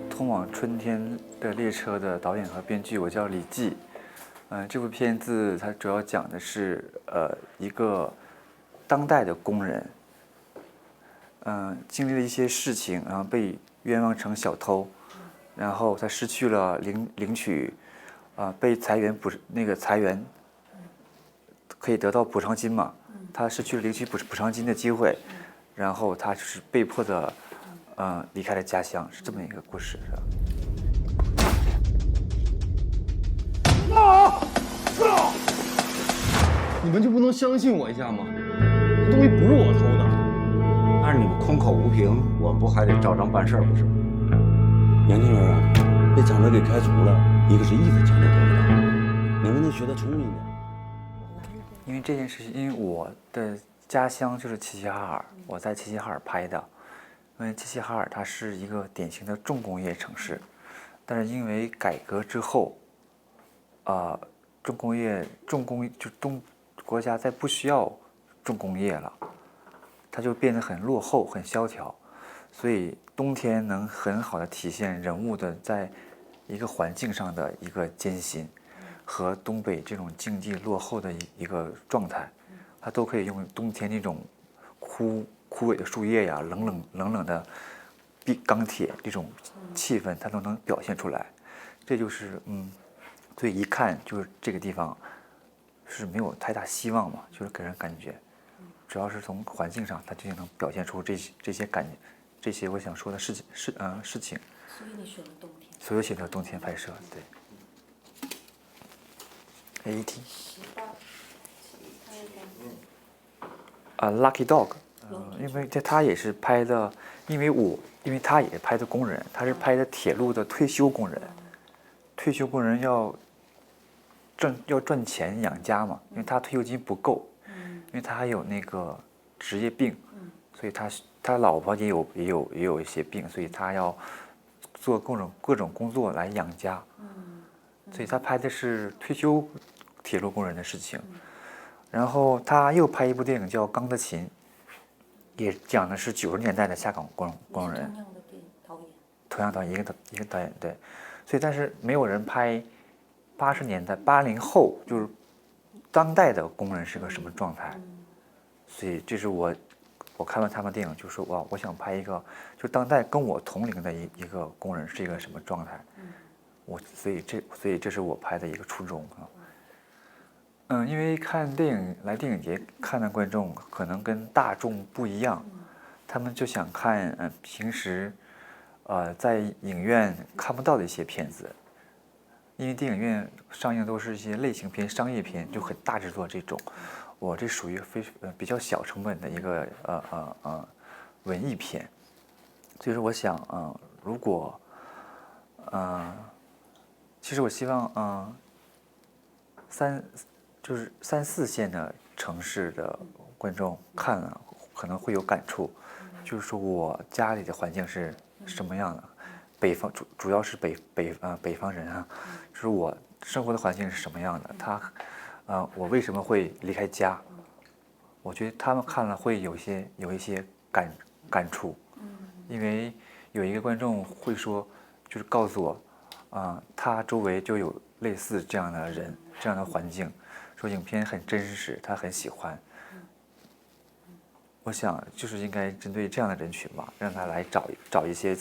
通往春天的列车的导演和编剧，我叫李济。这部片子它主要讲的是一个当代的工人，经历了一些事情，然后被冤枉成小偷，然后他失去了领取被裁员可以得到补偿金嘛，他失去了领取补偿金的机会，然后他就是被迫的离开了家乡，是这么一个故事，是吧？你们就不能相信我一下吗？这东西不是我偷的。但是你们空口无凭，我们不还得照章办事不是？年轻人啊，被厂长给开除了，一个是一分钱都得不到。你们得学得聪明一点。因为这件事情，因为我的家乡就是齐齐哈尔，我在齐齐哈尔拍的。因为齐齐哈尔它是一个典型的重工业城市，但是因为改革之后，国家再不需要重工业了，它就变得很落后、很萧条，所以冬天能很好的体现人物的在一个环境上的一个艰辛，和东北这种经济落后的一个状态，它都可以用冬天那种枯萎的树叶呀、冷冷的钢铁这种气氛，它都能表现出来。这就是所以一看就是这个地方是没有太大希望嘛，就是给人感觉，主要是从环境上，它就能表现出这些感觉，这些我想说的事情。所以你选了冬天。所以选择冬天拍摄，对。AET。Lucky Dog，因为他也是拍的，因为他也是拍的工人，他是拍的铁路的退休工人，退休工人要赚钱养家嘛，因为他退休金不够，因为他还有那个职业病，所以他老婆也有一些病，所以他要做各种工作来养家，所以他拍的是退休铁路工人的事情。然后他又拍一部电影叫《钢的琴》，也讲的是90年代的下岗工人。同样的导演。同样导演一个导演，对。所以但是没有人拍80年代80后就是当代的工人是个什么状态。所以这是我看完他们电影就说哇，我想拍一个就当代跟我同龄的一个工人是一个什么状态。所以这是我拍的一个初衷啊。因为来电影节看的观众可能跟大众不一样，他们就想看平时在影院看不到的一些片子，因为电影院上映都是一些类型片、商业片，就很大制作这种。我这属于比较小成本的一个文艺片，所以说我想如果其实我希望3、4线的城市的观众看了可能会有感触，就是说我家里的环境是什么样的，北方主要是北方人啊，就是我生活的环境是什么样的，我为什么会离开家？我觉得他们看了会有一些感触，因为有一个观众会说，就是告诉我，他周围就有类似这样的人，这样的环境。说影片很真实，他很喜欢。我想就是应该针对这样的人群吧，让他来找一些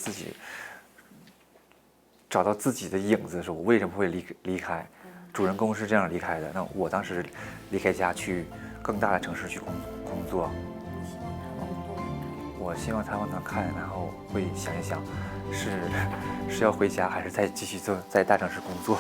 找到自己的影子，说我为什么会离开？主人公是这样离开的，那我当时离开家去更大的城市去工作。我希望他们能看，然后会想一想，是要回家还是再继续在大城市工作。